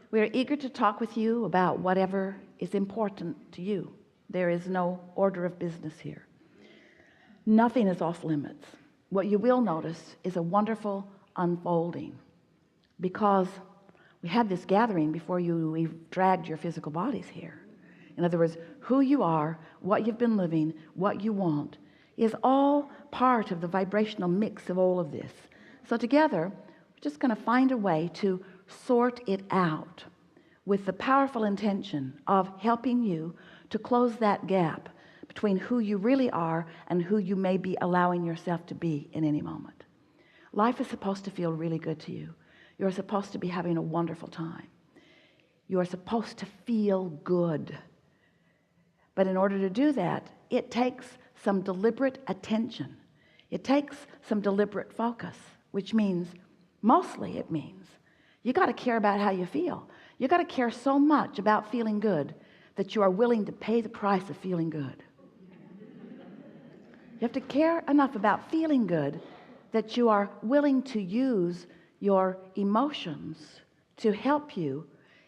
We are eager to talk with you about whatever is important to you. There is no order of business here. Nothing is off limits. What you will notice is a wonderful unfolding, because we had this gathering before we dragged your physical bodies here. In other words, who you are, what you've been living, what you want is all part of the vibrational mix of all of this. So together, we're just going to find a way to sort it out with the powerful intention of helping you to close that gap between who you really are and who you may be allowing yourself to be in any moment. Life is supposed to feel really good to you. You're supposed to be having a wonderful time. You are supposed to feel good. But in order to do that, it takes some deliberate attention. It takes some deliberate focus, which means, mostly it means, you got to care about how you feel. You got to care so much about feeling good that you are willing to pay the price of feeling good. You have to care enough about feeling good that you are willing to use your emotions to help you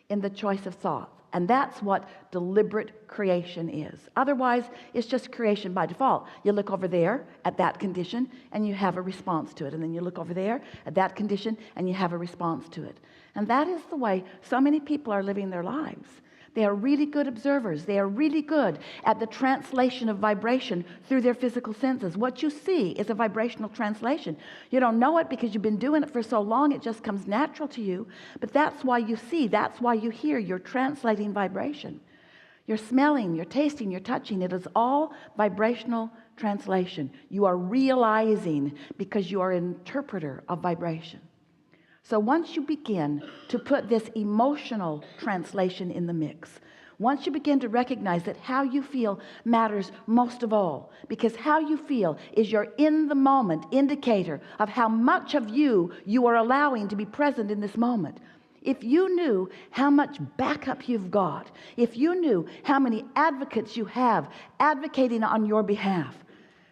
in the choice of thought. And that's what deliberate creation is. Otherwise, it's just creation by default. You look over there at that condition and you have a response to it. And then you look over there at that condition and you have a response to it. And that is the way so many people are living their lives. They are really good observers. They are really good at the translation of vibration through their physical senses. What you see is a vibrational translation. You don't know it because you've been doing it for so long, it just comes natural to you. But that's why you see, that's why you hear. You're translating vibration. You're smelling, you're tasting, you're touching. It is all vibrational translation. You are realizing because you are an interpreter of vibration. So once you begin to put this emotional translation in the mix, once you begin to recognize that how you feel matters most of all, because how you feel is your in the moment indicator of how much of you are allowing to be present in this moment. If you knew how much backup you've got, if you knew how many advocates you have advocating on your behalf,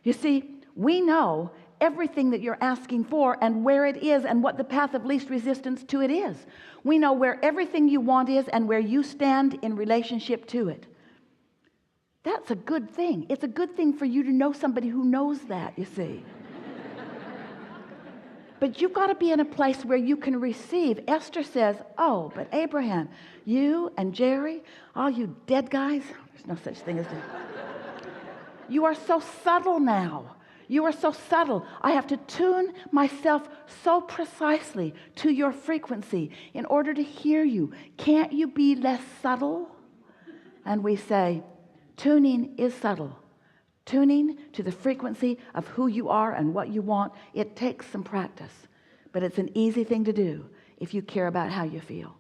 you see, we know everything that you're asking for and where it is and what the path of least resistance to it is. We know where everything you want is and where you stand in relationship to it. That's a good thing. It's a good thing for you to know somebody who knows that, you see. But you've got to be in a place where you can receive. Esther says, oh, but Abraham, you and Jerry, all you dead guys, there's no such thing as dead. You are so subtle now. You are so subtle. I have to tune myself so precisely to your frequency in order to hear you. Can't you be less subtle? And we say, tuning is subtle. Tuning to the frequency of who you are and what you want, it takes some practice. But it's an easy thing to do if you care about how you feel.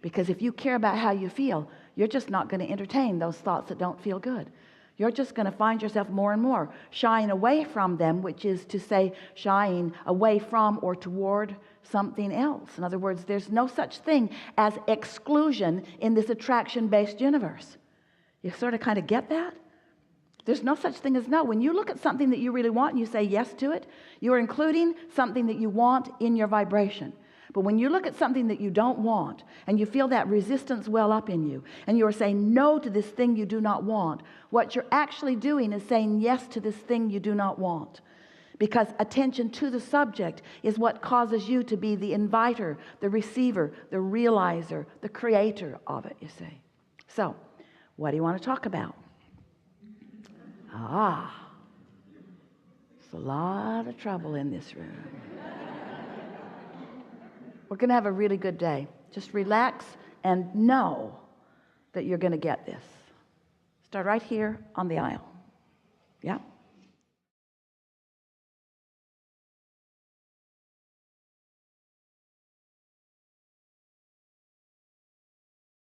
Because if you care about how you feel, you're just not going to entertain those thoughts that don't feel good. You're just going to find yourself more and more shying away from them, which is to say shying away from or toward something else. In other words, there's no such thing as exclusion in this attraction-based universe. You sort of kind of get that? There's no such thing as no. When you look at something that you really want and you say yes to it, you are including something that you want in your vibration. But when you look at something that you don't want and you feel that resistance well up in you and you are saying no to this thing you do not want, what you're actually doing is saying yes to this thing you do not want. Because attention to the subject is what causes you to be the inviter, the receiver, the realizer, the creator of it, you see. So, what do you want to talk about? There's a lot of trouble in this room. We're going to have a really good day. Just relax and know that you're going to get this. Start right here on the aisle. Yeah?